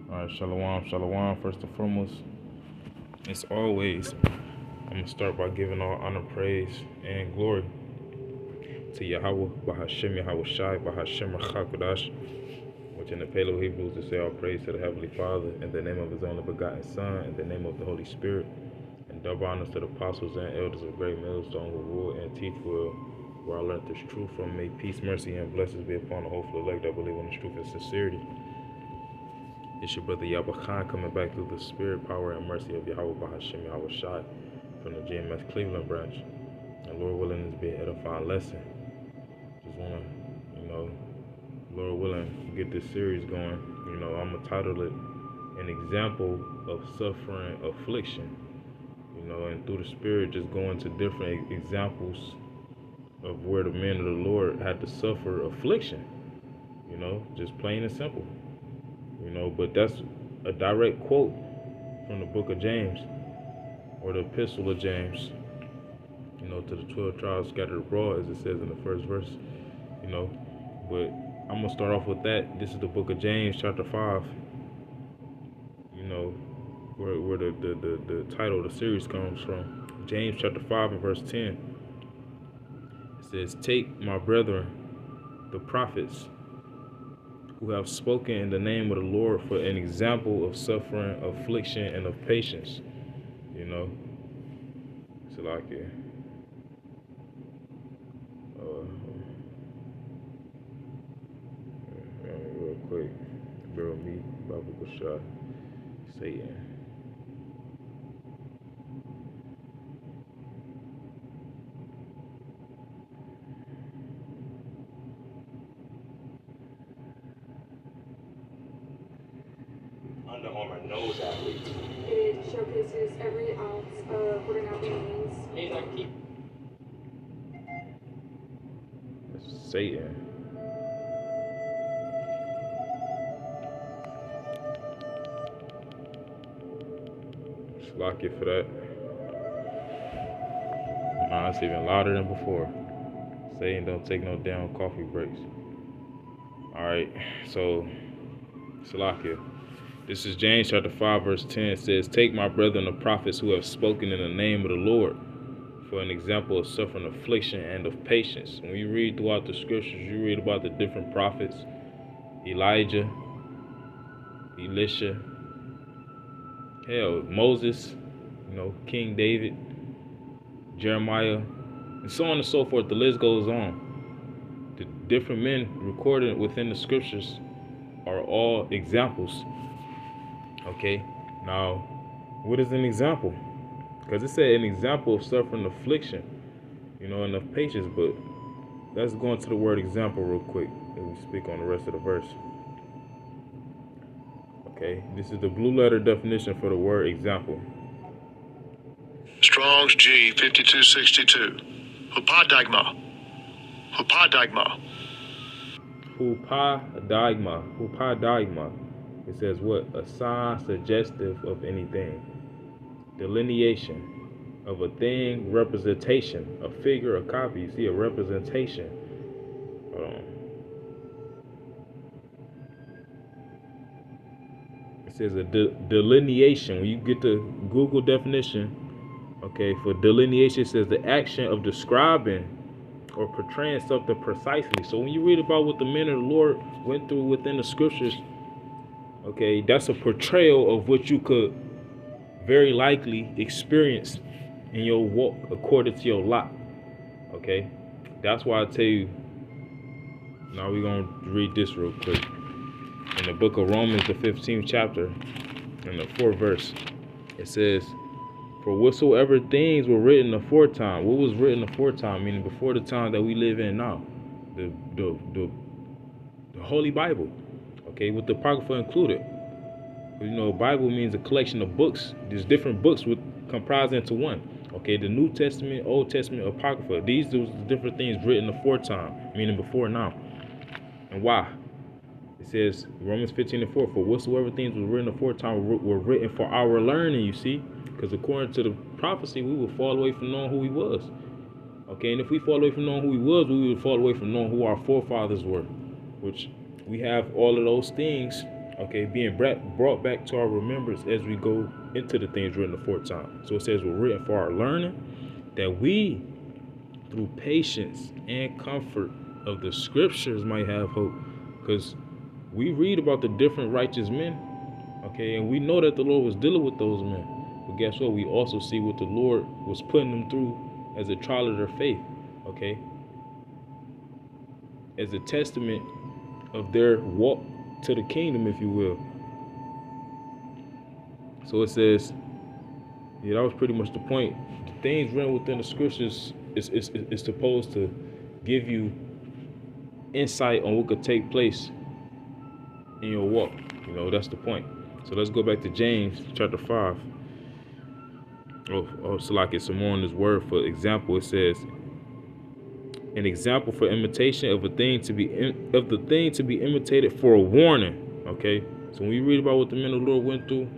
Alright, shalom, shalom. First and foremost, as always, I'm going to start by giving all honor, praise, and glory to Yahweh, Bahashem, Yahweh Shai, Bahashem, Rachakodash, which in the Paleo Hebrews to say all praise to the Heavenly Father, in the name of His only begotten Son, in the name of the Holy Spirit, and double honors to the apostles and elders of great millstone who rule and teach well, where I learned this truth from. May peace, mercy, and blessings be upon the hopeful elect that believe in this truth and sincerity. It's your brother Yahweh Khan coming back through the spirit, power, and mercy of Yahweh Bahashem Yahweh Shai from the GMS Cleveland branch. And Lord willing, this be an edifying lesson. Just want to, Lord willing, get this series going. I'm going to title it An Example of Suffering Affliction. And through the spirit, just going to different examples of where the men of the Lord had to suffer affliction. Just plain and simple. But that's a direct quote from the book of James, or the epistle of James, to the 12 tribes scattered abroad, as it says in the first verse, But I'm going to start off with that. This is the book of James, chapter 5, where the title of the series comes from. James chapter 5 and verse 10. It says, "Take, my brethren, the prophets, who have spoken in the name of the Lord, for an example of suffering, affliction, and of patience." It's like it. Real quick, bear with me, Bible shot, Satan. Under Armour knows athletes. It showcases every ounce of what an athlete means. That's Satan. Just lock it for that. Nah, it's even louder than before. Satan don't take no damn coffee breaks. Alright, so Salakia. This is James chapter 5 verse 10. It says, "Take, my brethren, the prophets who have spoken in the name of the Lord, for an example of suffering, affliction, and of patience." When you read throughout the scriptures, you read about the different prophets: Elijah, Elisha, Moses, King David, Jeremiah, and so on and so forth. The list goes on. The different men recorded within the scriptures are all examples. Okay, now, what is an example? Because it said an example of suffering, affliction, and of patience. But let's go into the word example real quick, and we speak on the rest of the verse. Okay, this is the blue letter definition for the word example. Strong's G 5262. Hupadigma. Hupadigma. Hupadigma. It says what? A sign suggestive of anything. Delineation of a thing, representation, a figure, a copy. You see, a representation. Hold on. It says a delineation. When you get the Google definition, okay, for delineation, it says the action of describing or portraying something precisely. So when you read about what the men of the Lord went through within the scriptures, okay, that's a portrayal of what you could very likely experience in your walk according to your lot. Okay, that's why I tell you. Now we're gonna read this real quick in the book of Romans, the 15th chapter, in the 4th verse. It says, "For whatsoever things were written aforetime." What was written aforetime? Meaning before the time that we live in now, the Holy Bible. Okay, with the Apocrypha included. Bible means a collection of books. There's different books comprised into one. Okay, the New Testament, Old Testament, Apocrypha. These are the different things written aforetime, meaning before now. And why? It says, Romans 15:4, "For whatsoever things were written aforetime were written for our learning," you see? Because according to the prophecy, we would fall away from knowing who he was. Okay, and if we fall away from knowing who he was, we would fall away from knowing who our forefathers were, which we have all of those things Okay, being brought back to our remembrance as we go into the things written aforetime. So it says we're written for our learning, that we, through patience and comfort of the scriptures, might have hope. Because we read about the different righteous men, okay, and we know that the Lord was dealing with those men. But guess what? We also see what the Lord was putting them through as a trial of their faith, okay, as a testament of their walk to the kingdom, if you will. So it says, yeah, that was pretty much the point. The things written within the scriptures is supposed to give you insight on what could take place in your walk. You know, that's the point. So let's go back to James chapter 5. So like it's some more on this word. For example, it says, an example for imitation of the thing to be imitated for a warning. Okay, so when you read about what the men of the Lord went through,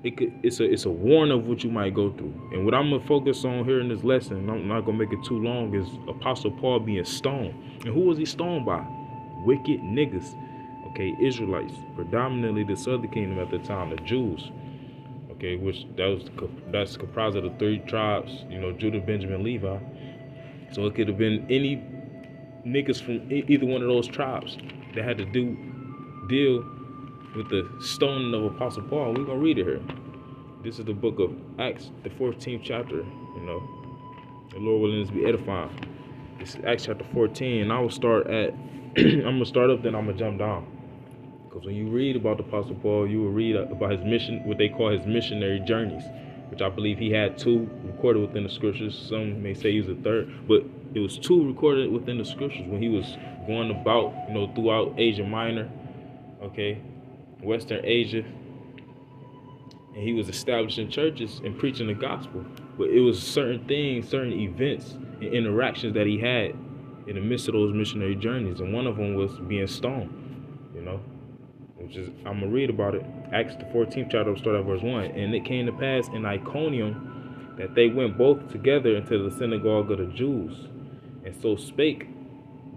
it's a warning of what you might go through. And what I'm gonna focus on here in this lesson, I'm not gonna make it too long, is Apostle Paul being stoned. And who was he stoned by? Wicked niggas. Okay, Israelites, predominantly the southern kingdom at the time, the Jews. Okay, which that's comprised of the 3 tribes, you know, Judah, Benjamin, Levi. So it could have been any niggas from either one of those tribes that had to deal with the stoning of Apostle Paul. We're going to read it here. This is the book of Acts, the 14th chapter. You know, the Lord willing to be edifying. This is Acts chapter 14, and I will start at, I'm going to start up, then I'm going to jump down. Because when you read about the Apostle Paul, you will read about his mission, what they call his missionary journeys, which I believe he had 2 recorded within the scriptures. Some may say he was a 3rd, but it was 2 recorded within the scriptures when he was going about, you know, throughout Asia Minor, okay, Western Asia, and he was establishing churches and preaching the gospel. But it was certain things, certain events and interactions that he had in the midst of those missionary journeys, and one of them was being stoned, you know, which is, I'm going to read about it. Acts the 14th chapter, start at verse 1. And it came to pass in Iconium that they went both together into the synagogue of the Jews, and so spake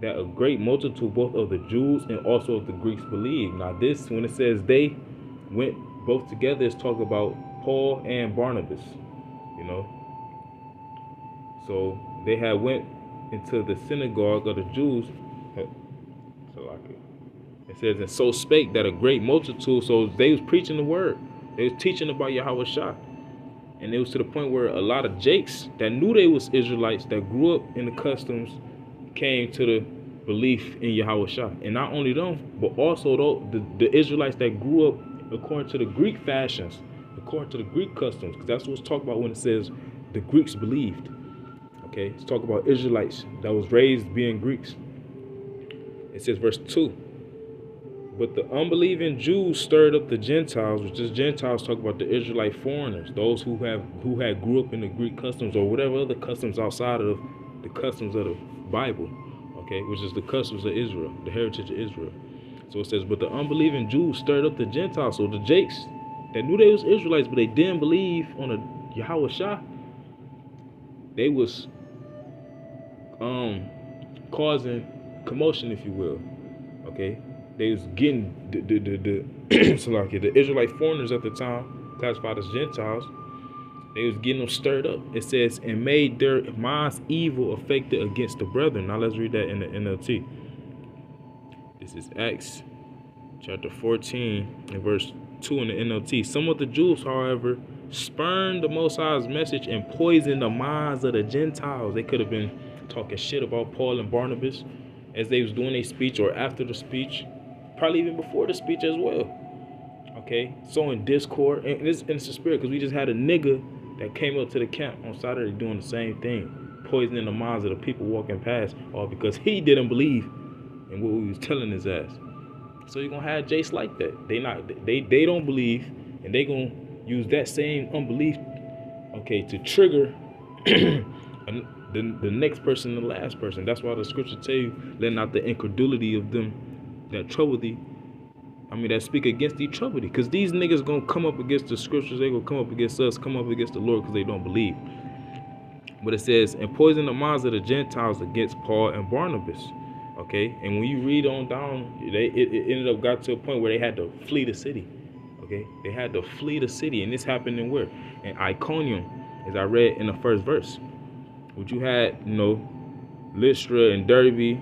that a great multitude both of the Jews and also of the Greeks believed. Now this, when it says they went both together, it's talking about Paul and Barnabas, you know. So they had went into the synagogue of the Jews. It says, and so spake that a great multitude. So they was preaching the word. They was teaching about Yahweh Shah. And it was to the point where a lot of Jakes that knew they was Israelites, that grew up in the customs, came to the belief in Yahweh Shah. And not only them, but also the Israelites that grew up according to the Greek fashions, according to the Greek customs, because that's what's talked about when it says the Greeks believed. Okay, it's talking about Israelites that was raised being Greeks. It says verse 2. But the unbelieving Jews stirred up the Gentiles, which is Gentiles talk about the Israelite foreigners, those who had grew up in the Greek customs or whatever other customs outside of the customs of the Bible, okay, which is the customs of Israel, the heritage of Israel. So it says, but the unbelieving Jews stirred up the Gentiles. So the Jakes that knew they was Israelites, but they didn't believe on a Yahweh Shah, they was causing commotion, if you will, okay. They was getting the Israelite foreigners at the time, classified as Gentiles, they was getting them stirred up. It says, and made their minds evil affected against the brethren. Now let's read that in the NLT. This is Acts chapter 14 and verse 2 in the NLT. Some of the Jews, however, spurned the Most High's message and poisoned the minds of the Gentiles. They could have been talking shit about Paul and Barnabas as they was doing their speech or after the speech. Probably even before the speech as well. Okay, sowing discord, and it's the spirit, because we just had a nigga that came up to the camp on Saturday doing the same thing, poisoning the minds of the people walking past, all because he didn't believe in what we was telling his ass. So you're gonna have Jace like that. They don't believe, and they gonna use that same unbelief, okay, to trigger the next person, the last person. That's why the scripture tell you, let not the incredulity of them that trouble thee, that speak against thee, trouble thee. Because these niggas gonna come up against the scriptures, they gonna come up against us, come up against the Lord, because they don't believe. But it says, and poison the minds of the Gentiles against Paul and Barnabas. Okay, and when you read on down, it ended up got to a point where they had to flee the city. Okay, they had to flee the city, and this happened in where? In Iconium, as I read in the first verse. Which you had, Lystra and Derbe.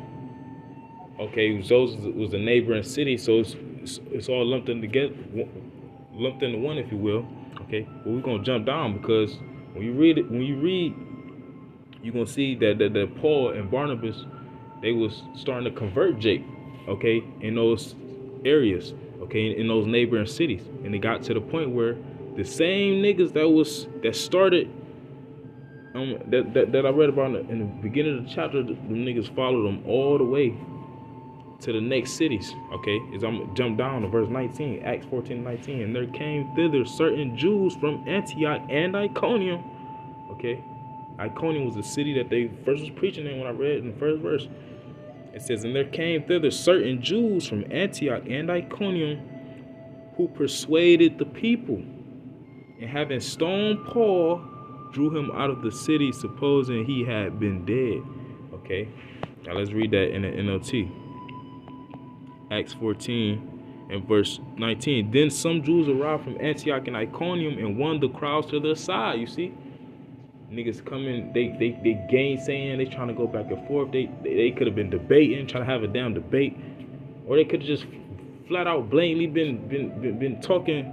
Okay, those was the neighboring city, so it's all lumped in together, lumped into one, if you will. Okay, but we're gonna jump down because when you read, you're gonna see that Paul and Barnabas, they was starting to convert Jake, okay, in those areas, okay, in those neighboring cities, and it got to the point where the same niggas that started that I read about in the beginning of the chapter, the niggas followed them all the way to the next cities. Okay, as I'm gonna jump down to verse 19, Acts 14:19, and there came thither certain Jews from Antioch and Iconium. Okay, Iconium was the city that they first was preaching in when I read in the first verse. It says, and there came thither certain Jews from Antioch and Iconium who persuaded the people, and having stoned Paul, drew him out of the city, supposing he had been dead. Okay, now let's read that in the NLT. Acts 14 and verse 19. Then some Jews arrived from Antioch and Iconium and won the crowds to their side. You see, niggas coming, they gainsaying, they trying to go back and forth. They could have been debating, trying to have a damn debate, or they could have just flat out blatantly been talking.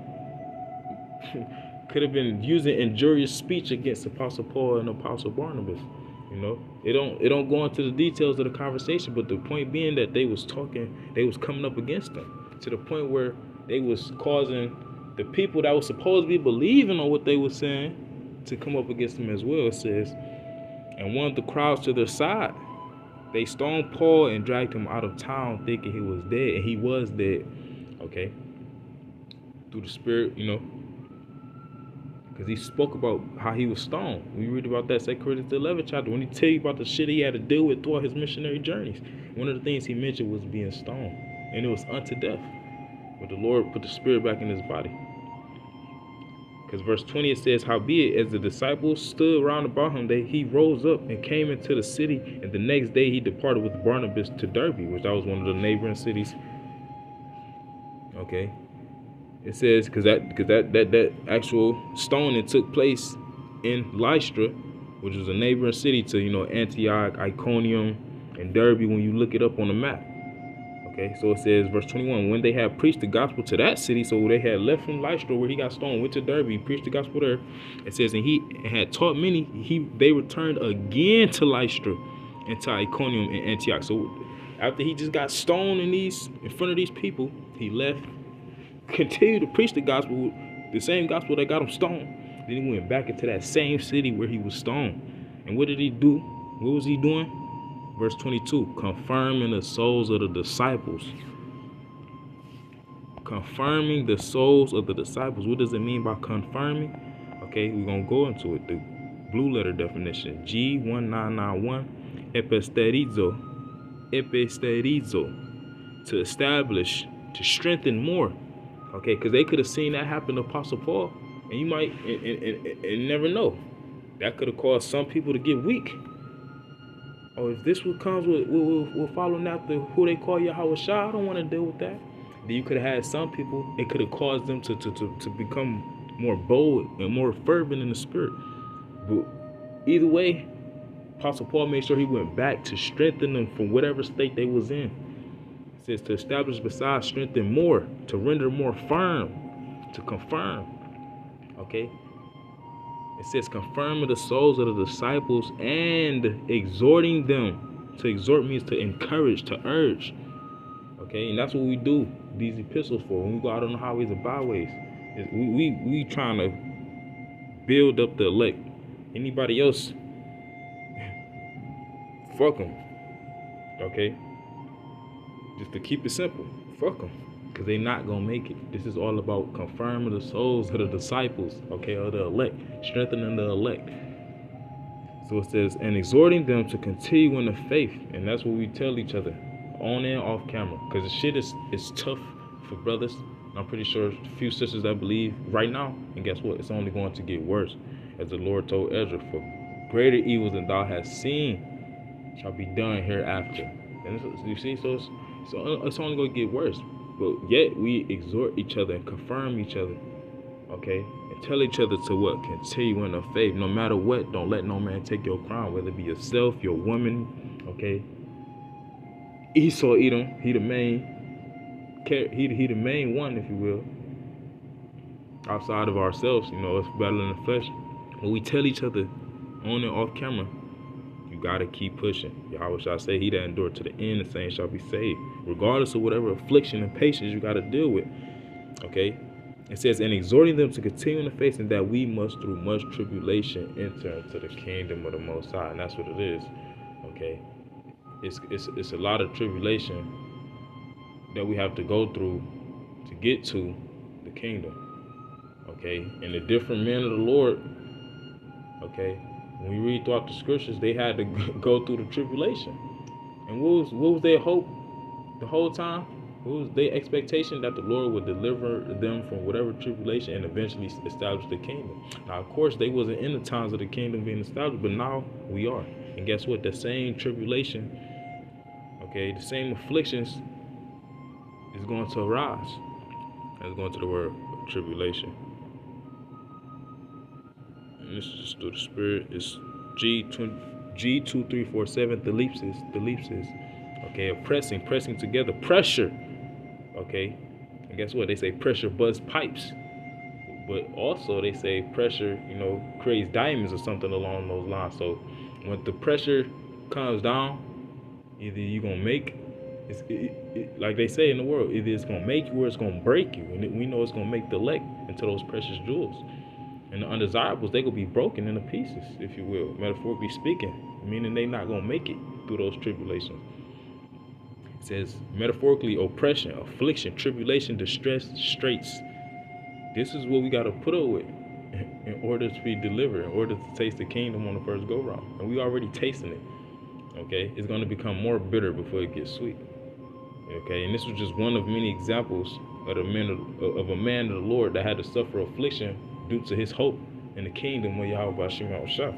Could have been using injurious speech against Apostle Paul and Apostle Barnabas. It don't go into the details of the conversation, but the point being that they was talking, they was coming up against them to the point where they was causing the people that was supposed to be believing on what they were saying to come up against them as well. It says, and won the crowds to their side. They stoned Paul and dragged him out of town, thinking he was dead, and he was dead. Okay, through the Spirit, because he spoke about how he was stoned. We read about that 2 Corinthians 11 chapter, when he tell you about the shit he had to deal with throughout his missionary journeys. One of the things he mentioned was being stoned, and it was unto death. But the Lord put the Spirit back in his body. Because verse 20, it says, howbeit, as the disciples stood round about him, he rose up and came into the city, and the next day he departed with Barnabas to Derbe, which that was one of the neighboring cities. Okay. It says, because that actual stoning took place in Lystra, which was a neighboring city to, Antioch, Iconium, and Derbe when you look it up on the map. Okay, so it says, verse 21, when they had preached the gospel to that city, so they had left from Lystra where he got stoned, went to Derbe, preached the gospel there. It says, and he had taught many, they returned again to Lystra and to Iconium and Antioch. So after he just got stoned in front of these people, he left, continued to preach the gospel, the same gospel that got him stoned. Then he went back into that same city where he was stoned. And what did he do? What was he doing? Verse 22, confirming the souls of the disciples. Confirming the souls of the disciples. What does it mean by confirming? Okay, we're going to go into it. The blue letter definition. G1991. Episterizo. To establish, to strengthen more. Okay, because they could have seen that happen to Apostle Paul. And you might and never know. That could have caused some people to get weak. Or if this what comes with following after who they call Yahweh Shah, I don't want to deal with that. Then you could have had some people, it could have caused them to become more bold and more fervent in the spirit. But either way, Apostle Paul made sure he went back to strengthen them from whatever state they was in. It says to establish besides strengthen more, to render more firm, to confirm. Okay? It says confirming the souls of the disciples and exhorting them. To exhort means to encourage, to urge. Okay, and that's what we do these epistles for. When we go out on the highways and byways, we trying to build up the elect. Anybody else, fuck them. Okay, just to keep it simple, fuck them. Because they're not going to make it. This is all about confirming the souls of the disciples, okay, of the elect, strengthening the elect. So it says, and exhorting them to continue in the faith. And that's what we tell each other, on and off camera. Because the shit is tough for brothers. I'm pretty sure a few sisters that believe right now. And guess what? It's only going to get worse. As the Lord told Ezra, for greater evils than thou hast seen shall be done hereafter. And you see, it's only gonna get worse. But yet we exhort each other and confirm each other, okay, and tell each other to what? Continue in the faith. No matter what, don't let no man take your crown, whether it be yourself, your woman, okay. Esau, Edom, he the main one, if you will. Outside of ourselves, us battling the flesh. But we tell each other on and off camera, you gotta keep pushing. Yahweh shall say, he that endured to the end, the same shall be saved. Regardless of whatever affliction and patience you gotta deal with. Okay? It says, and exhorting them to continue in the faith, and that we must through much tribulation enter into the kingdom of the Most High. And that's what it is. Okay? It's a lot of tribulation that we have to go through to get to the kingdom. Okay, and the different men of the Lord, okay, when we read throughout the scriptures, they had to go through the tribulation. And what was their hope the whole time? What was their expectation? That the Lord would deliver them from whatever tribulation and eventually establish the kingdom. Now, of course, they wasn't in the times of the kingdom being established, but now we are. And guess what? The same tribulation, okay, the same afflictions is going to arise. Let's go into the word tribulation. And this is just through the spirit. It's G2347. The leaps is. Okay, pressing together, pressure. Okay, and guess what? They say pressure busts pipes, but also they say pressure, creates diamonds or something along those lines. So when the pressure comes down, either you're gonna make, like they say in the world, either it's gonna make you or it's gonna break you, and we know it's gonna make the elect into those precious jewels. And the undesirables, they gonna be broken into pieces, if you will, metaphorically speaking, meaning they not gonna make it through those tribulations. It says, metaphorically, oppression, affliction, tribulation, distress, straits. This is what we gotta put up with in order to be delivered, in order to taste the kingdom on the first go round. And we already tasting it. Okay, it's gonna become more bitter before it gets sweet. Okay, and this was just one of many examples of a man of the Lord that had to suffer affliction due to his hope in the kingdom of Yahweh Shema Shah.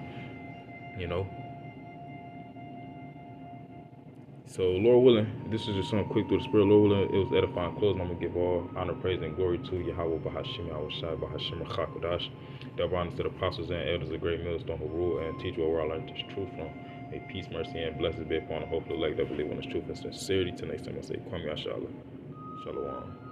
So Lord willing, this is just something quick through the spirit. Lord willing, it was edifying closing. I'm gonna give all honor, praise, and glory to Yahweh Bahashim Yahweh Shai Bahashim Chakodash. Double honor to the apostles and elders of the great millstone who rule and teach where I learned this truth from. May peace, mercy, and blessings be upon the hopeful elect that believe in this truth and sincerity. Till next time I say, Kwame Ashala. Shalom.